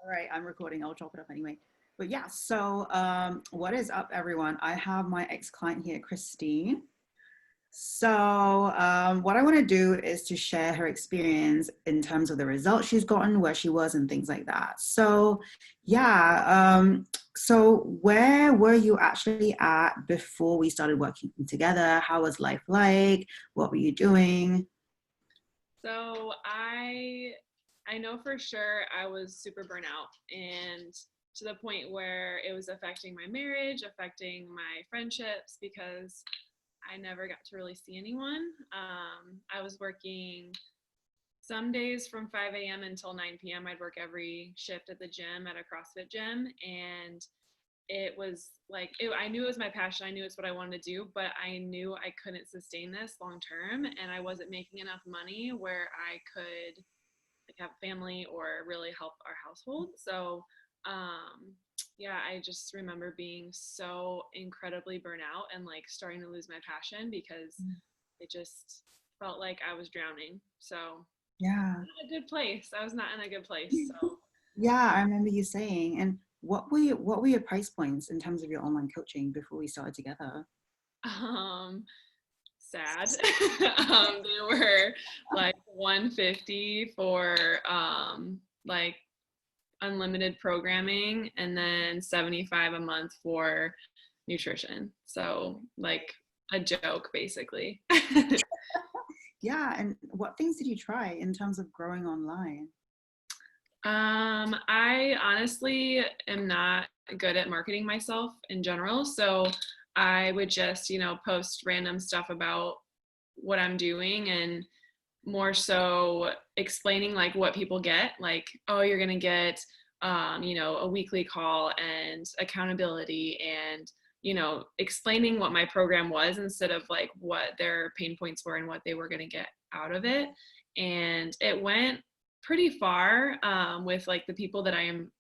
All right, I'm recording. I'll chop it up anyway. But yeah, so what is up, everyone? I have my ex-client here, Christine. So what I want to do is to share her experience in terms of the results she's gotten, where she was, and things like that. So yeah, so where were you actually at before we started working together? How was life like? What were you doing? So I know for sure I was super burnt out and to the point where it was affecting my marriage, affecting my friendships because I never got to really see anyone. I was working some days from 5 a.m. until 9 p.m. I'd work every shift at the gym at a CrossFit gym, and it was like I knew it was my passion. I knew it's what I wanted to do, but I knew I couldn't sustain this long term, and I wasn't making enough money where I could like have a family or really help our household. So yeah, I just remember being so incredibly burnt out and like starting to lose my passion because it just felt like I was drowning. So Yeah. not a good place. I was not in a good place. So Yeah, I remember you saying. And what were your price points in terms of your online coaching before we started together? um sad. They were like 150 for like unlimited programming and then 75 a month for nutrition. So like a joke basically. Yeah, and what things did you try in terms of growing online? I honestly am not good at marketing myself in general. So I would just, post random stuff about what I'm doing and more so explaining like what people get, like, oh, you're going to get, a weekly call and accountability and, explaining what my program was instead of like what their pain points were and what they were going to get out of it. And it went pretty far with like the people that I am,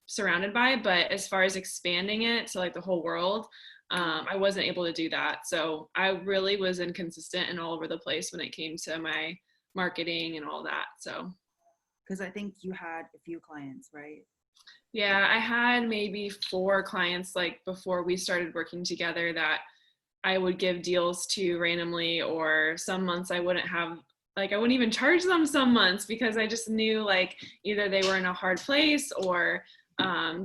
surrounded by. But as far as expanding it to like the whole world, I wasn't able to do that. So I really was inconsistent and all over the place when it came to my marketing and all that. So Because I think you had a few clients, right? yeah, I had maybe 4 clients like before we started working together that I would give deals to randomly, or some months I wouldn't have, like, I wouldn't even charge them some months because I just knew like either they were in a hard place or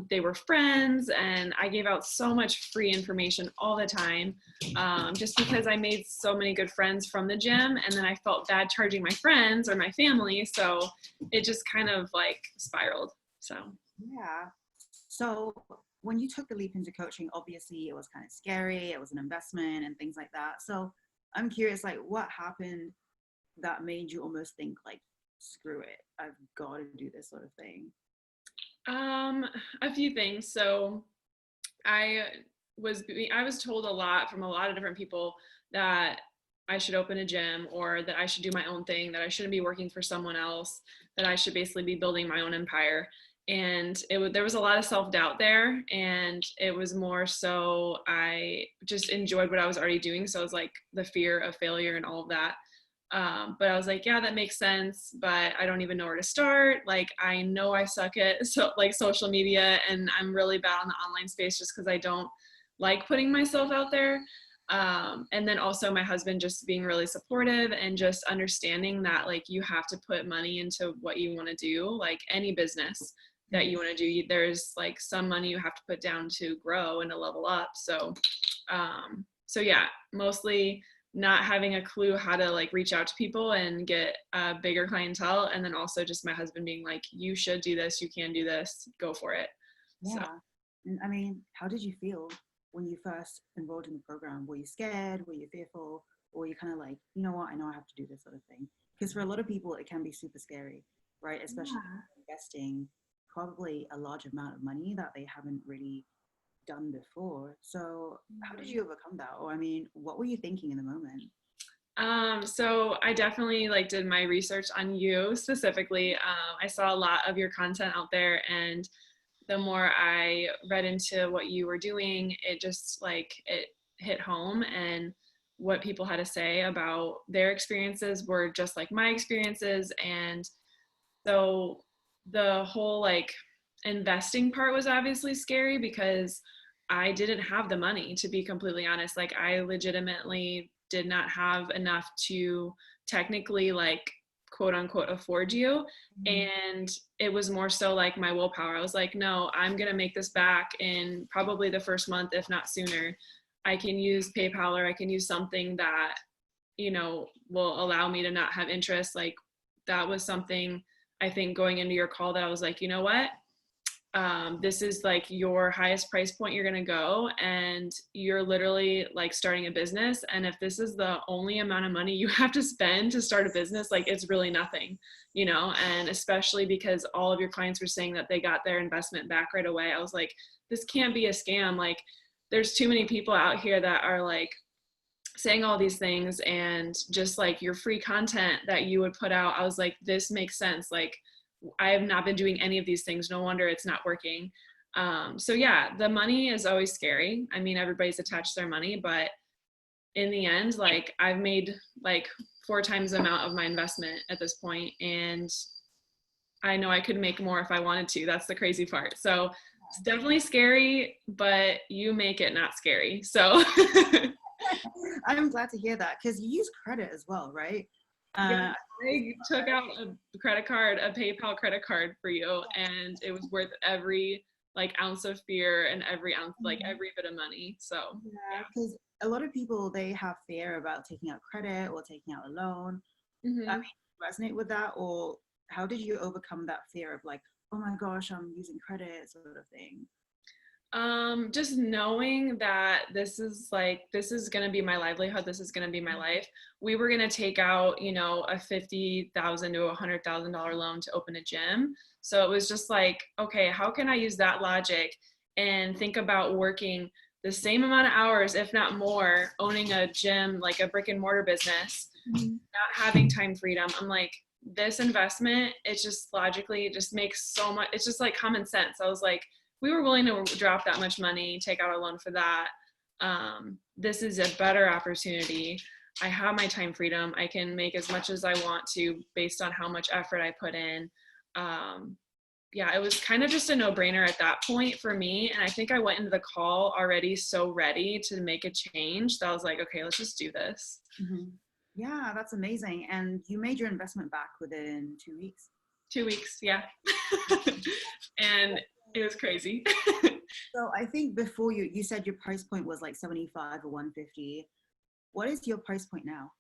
they were friends. And I gave out so much free information all the time just because I made so many good friends from the gym. And then I felt bad charging my friends or my family. So it just kind of like spiraled. So. Yeah. So when you took the leap into coaching, obviously it was kind of scary, it was an investment and things like that. So I'm curious, like, what happened that made you almost think like, screw it, I've got to do this sort of thing? Um, a few things. So I I was told a lot from a lot of different people that I should open a gym or that I should do my own thing, that I shouldn't be working for someone else, that I should basically be building my own empire. And there was a lot of self-doubt there, and it was more so I just enjoyed what I was already doing. So it was like the fear of failure and all of that. But I was like, yeah, that makes sense, but I don't even know where to start. Like, I know I suck at like social media, and I'm really bad on the online space just because I don't like putting myself out there. And then also my husband just being really supportive and just understanding that like you have to put money into what you want to do, like any business that you want to do. There's like some money you have to put down to grow and to level up. So yeah, mostly not having a clue how to like reach out to people and get a bigger clientele, and then also just my husband being like, you should do this, you can do this, go for it. So Yeah. And I mean, how did you feel when you first enrolled in the program? Were you scared? Were you fearful? Or were you kind of like, you know what, I know I have to do this sort of thing? Because for a lot of people, it can be super scary, right? Especially investing probably a large amount of money that they haven't really done before. So how did you overcome that? Or I mean, what were you thinking in the moment? so I definitely like did my research on you specifically. I saw a lot of your content out there, and the more I read into what you were doing, it just like it hit home, and what people had to say about their experiences were just like my experiences. And so the whole like investing part was obviously scary because I didn't have the money, to be completely honest. Like I legitimately did not have enough to technically like quote unquote afford you. Mhm. And it was more so like my willpower. I was like, no, I'm going to make this back in probably the first month, if not sooner. I can use PayPal or I can use something that, you know, will allow me to not have interest. Like that was something I think going into your call that I was like, you know what? This is like your highest price point you're going to go, and you're literally like starting a business. And if this is the only amount of money you have to spend to start a business, like it's really nothing, you know. And especially because all of your clients were saying that they got their investment back right away, I was like, this can't be a scam. Like there's too many people out here that are like saying all these things, and just like your free content that you would put out, I was like, this makes sense. Like I have not been doing any of these things. No wonder it's not working. So yeah, the money is always scary. I mean, everybody's attached to their money, but in the end, like I've made like 4 times the amount of my investment at this point, and I know I could make more if I wanted to. That's the crazy part. So it's definitely scary, but you make it not scary. So I'm glad to hear that because you use credit as well, right? yeah, Uh, I took out a credit card, a PayPal credit card for you, and it was worth every like ounce of fear and every ounce, like every bit of money. So yeah, because a lot of people they have fear about taking out credit or taking out a loan. I yeah. mean, resonate with that, or how did you overcome that fear of like, oh my gosh, I'm using credit sort of thing? Just knowing that this is going to be my livelihood, this is going to be my life. We were going to take out, you know, a $50,000 to $100,000 loan to open a gym. So it was just like, okay, how can I use that logic and think about working the same amount of hours, if not more, owning a gym, like a brick and mortar business, Mhm. not having time freedom. I'm like, this investment, it just logically, it just makes so much, it's just like common sense. I was like, we were willing to drop that much money, take out a loan for that. This is a better opportunity. I have my time freedom. I can make as much as I want to based on how much effort I put in. Um, yeah, it was kind of just a no-brainer at that point for me. And I think I went into the call already so ready to make a change that I was like, okay, let's just do this. Mhm. Yeah, that's amazing. And you made your investment back within 2 weeks. 2 weeks, yeah. And it was crazy. So I think before you said your price point was like 75 or 150. What is your price point now?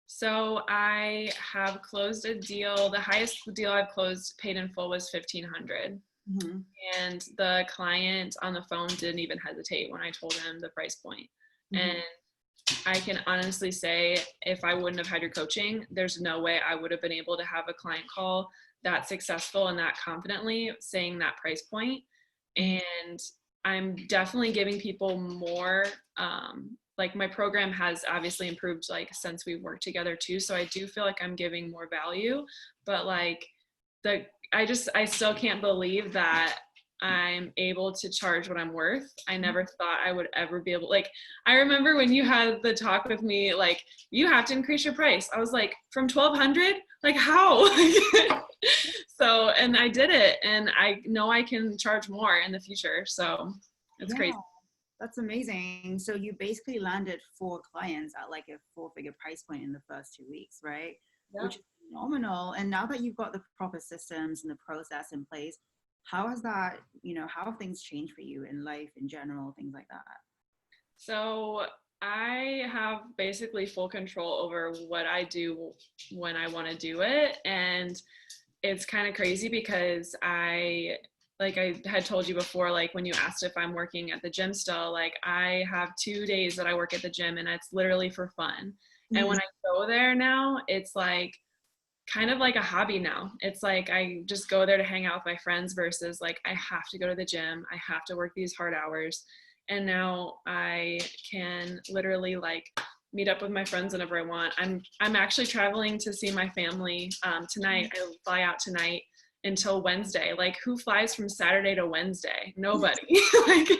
So I have closed a deal. The highest deal I've closed paid in full was 1,500. Hmm. And the client on the phone didn't even hesitate when I told him the price point. Hmm. And I can honestly say, if I wouldn't have had your coaching, there's no way I would have been able to have a client call that successful and that confidently saying that price point. And I'm definitely giving people more, like my program has obviously improved like since we've worked together too. So I do feel like I'm giving more value, but like I still can't believe that I'm able to charge what I'm worth. I never thought I would ever be able, like, I remember when you had the talk with me, like, you have to increase your price. I was like, from 1,200? Like, how? So, and I did it, and I know I can charge more in the future. So it's Yeah, crazy. that's amazing. So you basically landed 4 clients at like a 4-figure price point in the first 2 weeks, right? Yeah. Which is phenomenal. And now that you've got the proper systems and the process in place, how has that, how have things changed for you in life in general, things like that? So I have basically full control over what I do when I want to do it. And it's kind of crazy because like I had told you before, like when you asked if I'm working at the gym still, like I have 2 days that I work at the gym and it's literally for fun. And when I go there now, it's like kind of like a hobby now. It's like I just go there to hang out with my friends versus like I have to go to the gym. I have to work these hard hours. And now I can literally like meet up with my friends whenever I want. I'm actually traveling to see my family tonight. I fly out tonight until Wednesday. Like who flies from Saturday to Wednesday? Nobody. Like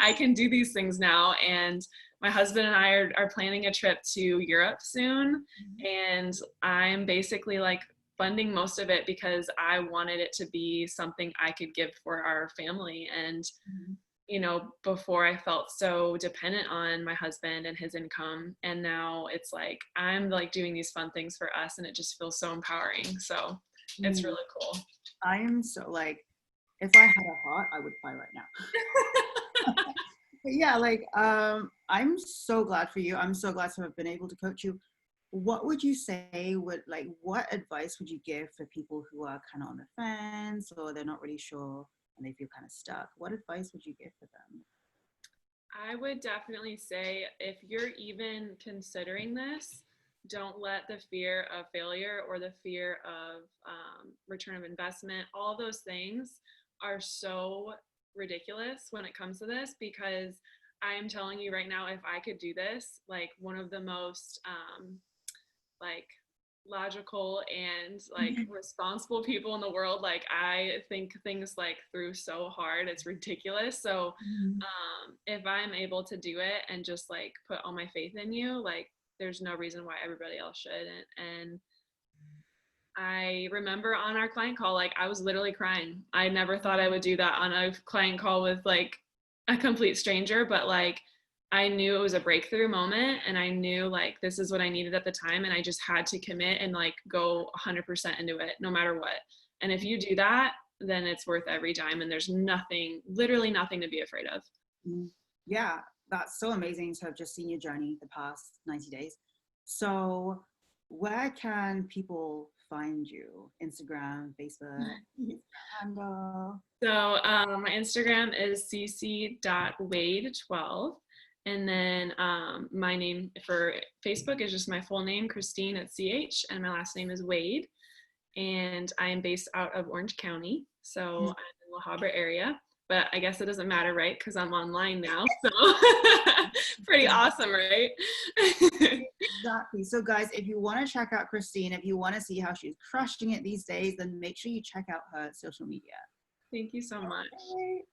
I can do these things now. And my husband and I are planning a trip to Europe soon. And I'm basically like funding most of it because I wanted it to be something I could give for our family. And you know, before I felt so dependent on my husband and his income. And now it's like, I'm like doing these fun things for us and it just feels so empowering. So it's really cool. I am so like, if I had a heart, I would cry right now. But yeah, like, I'm so glad for you. I'm so glad to have been able to coach you. What would you say what advice would you give for people who are kind of on the fence or they're not really sure and they feel kind of stuck? What advice would you give for them? I would definitely say if you're even considering this, don't let the fear of failure or the fear of return of investment, all those things are so ridiculous when it comes to this, because I am telling you right now, if I could do this, like one of the most like logical and like responsible people in the world, like I think things like through so hard, it's ridiculous. So if I'm able to do it and just like put all my faith in you, like there's no reason why everybody else shouldn't. And I remember on our client call, like I was literally crying. I never thought I would do that on a client call with like a complete stranger, but like I knew it was a breakthrough moment and I knew like this is what I needed at the time, and I just had to commit and like go 100% into it no matter what. And if you do that, then it's worth every dime and there's nothing, literally nothing to be afraid of. Yeah, that's so amazing to have just seen your journey the past 90 days. So where can people find you? Instagram, Facebook, handle? So my Instagram is cc.wade12. And then my name for Facebook is just my full name, Christine at CH, and my last name is Wade. And I am based out of Orange County. So I'm in the La Habra area, but I guess it doesn't matter, right? Because I'm online now. So pretty awesome, right? Exactly. So guys, if you want to check out Christine, if you want to see how she's crushing it these days, then make sure you check out her social media. Thank you so much. Okay.